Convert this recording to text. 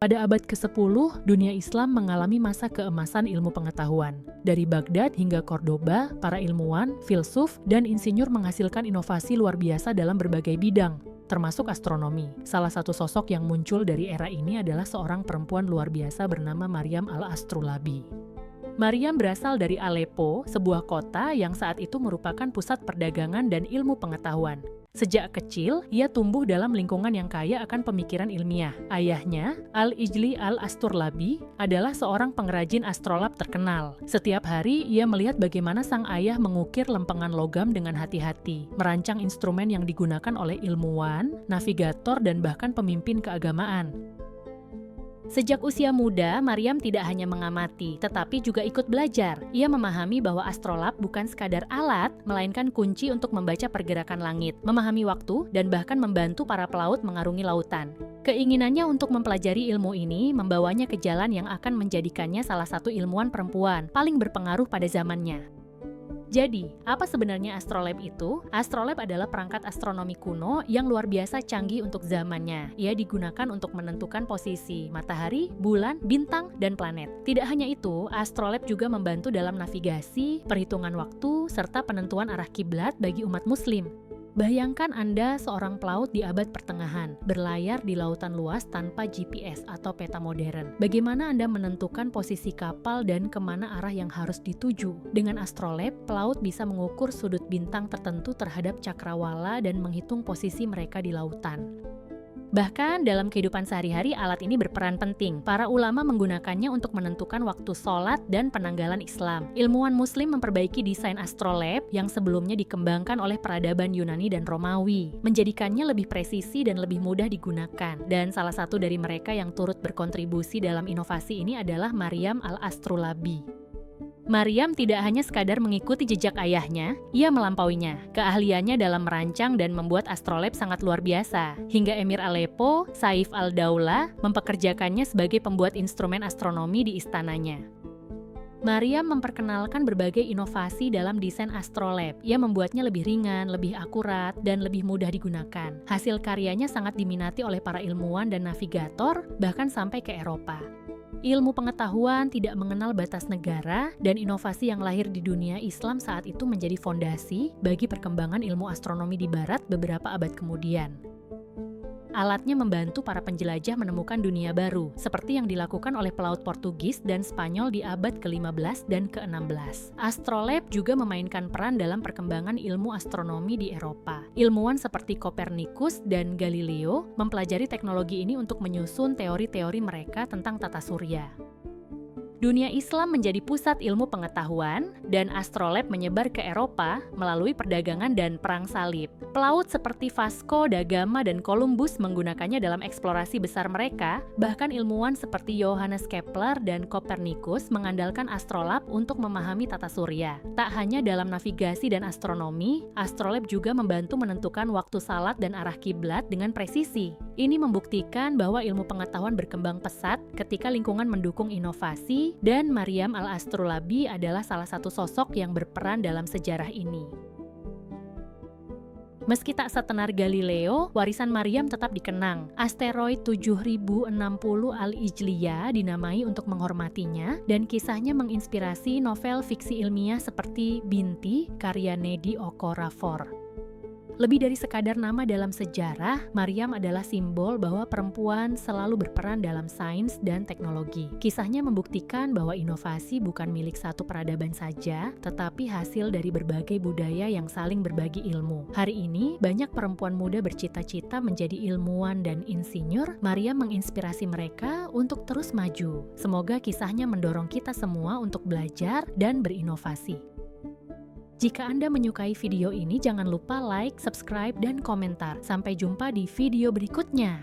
Pada abad ke-10, dunia Islam mengalami masa keemasan ilmu pengetahuan. Dari Baghdad hingga Cordoba, para ilmuwan, filsuf, dan insinyur menghasilkan inovasi luar biasa dalam berbagai bidang, termasuk astronomi. Salah satu sosok yang muncul dari era ini adalah seorang perempuan luar biasa bernama Maryam al-Astrulabi. Maryam berasal dari Aleppo, sebuah kota yang saat itu merupakan pusat perdagangan dan ilmu pengetahuan. Sejak kecil, ia tumbuh dalam lingkungan yang kaya akan pemikiran ilmiah. Ayahnya, Al-Ijli al-Asturlabi, adalah seorang pengrajin astrolab terkenal. Setiap hari, ia melihat bagaimana sang ayah mengukir lempengan logam dengan hati-hati, merancang instrumen yang digunakan oleh ilmuwan, navigator, dan bahkan pemimpin keagamaan. Sejak usia muda, Maryam tidak hanya mengamati, tetapi juga ikut belajar. Ia memahami bahwa astrolab bukan sekadar alat, melainkan kunci untuk membaca pergerakan langit, memahami waktu, dan bahkan membantu para pelaut mengarungi lautan. Keinginannya untuk mempelajari ilmu ini membawanya ke jalan yang akan menjadikannya salah satu ilmuwan perempuan paling berpengaruh pada zamannya. Jadi, apa sebenarnya astrolab itu? Astrolab adalah perangkat astronomi kuno yang luar biasa canggih untuk zamannya. Ia digunakan untuk menentukan posisi matahari, bulan, bintang, dan planet. Tidak hanya itu, astrolab juga membantu dalam navigasi, perhitungan waktu, serta penentuan arah kiblat bagi umat muslim. Bayangkan Anda seorang pelaut di abad pertengahan, berlayar di lautan luas tanpa GPS atau peta modern. Bagaimana Anda menentukan posisi kapal dan kemana arah yang harus dituju? Dengan astrolab, pelaut bisa mengukur sudut bintang tertentu terhadap cakrawala dan menghitung posisi mereka di lautan. Bahkan dalam kehidupan sehari-hari alat ini berperan penting. Para ulama menggunakannya untuk menentukan waktu sholat dan penanggalan Islam. Ilmuwan muslim memperbaiki desain astrolab yang sebelumnya dikembangkan oleh peradaban Yunani dan Romawi, menjadikannya lebih presisi dan lebih mudah digunakan. Dan salah satu dari mereka yang turut berkontribusi dalam inovasi ini adalah Maryam al-Astrulabi. Maryam tidak hanya sekadar mengikuti jejak ayahnya, ia melampauinya. Keahliannya dalam merancang dan membuat astrolab sangat luar biasa. Hingga Emir Aleppo, Saif al-Daula, mempekerjakannya sebagai pembuat instrumen astronomi di istananya. Maryam memperkenalkan berbagai inovasi dalam desain astrolab. Ia membuatnya lebih ringan, lebih akurat, dan lebih mudah digunakan. Hasil karyanya sangat diminati oleh para ilmuwan dan navigator, bahkan sampai ke Eropa. Ilmu pengetahuan tidak mengenal batas negara, dan inovasi yang lahir di dunia Islam saat itu menjadi fondasi bagi perkembangan ilmu astronomi di Barat beberapa abad kemudian. Alatnya membantu para penjelajah menemukan dunia baru, seperti yang dilakukan oleh pelaut Portugis dan Spanyol di abad ke-15 dan ke-16. Astrolab juga memainkan peran dalam perkembangan ilmu astronomi di Eropa. Ilmuwan seperti Copernicus dan Galileo mempelajari teknologi ini untuk menyusun teori-teori mereka tentang tata surya. Dunia Islam menjadi pusat ilmu pengetahuan, dan astrolab menyebar ke Eropa melalui perdagangan dan perang salib. Pelaut seperti Vasco da Gama dan Columbus menggunakannya dalam eksplorasi besar mereka, bahkan ilmuwan seperti Johannes Kepler dan Copernicus mengandalkan astrolab untuk memahami tata surya. Tak hanya dalam navigasi dan astronomi, astrolab juga membantu menentukan waktu salat dan arah kiblat dengan presisi. Ini membuktikan bahwa ilmu pengetahuan berkembang pesat ketika lingkungan mendukung inovasi, dan Maryam al-Astrulabi adalah salah satu sosok yang berperan dalam sejarah ini. Meski tak setenar Galileo, warisan Maryam tetap dikenang. Asteroid 7060 Al-Ijliyah dinamai untuk menghormatinya, dan kisahnya menginspirasi novel fiksi ilmiah seperti Binti, karya Nedi Okorafor. Lebih dari sekadar nama dalam sejarah, Maryam adalah simbol bahwa perempuan selalu berperan dalam sains dan teknologi. Kisahnya membuktikan bahwa inovasi bukan milik satu peradaban saja, tetapi hasil dari berbagai budaya yang saling berbagi ilmu. Hari ini, banyak perempuan muda bercita-cita menjadi ilmuwan dan insinyur. Maryam menginspirasi mereka untuk terus maju. Semoga kisahnya mendorong kita semua untuk belajar dan berinovasi. Jika Anda menyukai video ini, jangan lupa like, subscribe, dan komentar. Sampai jumpa di video berikutnya.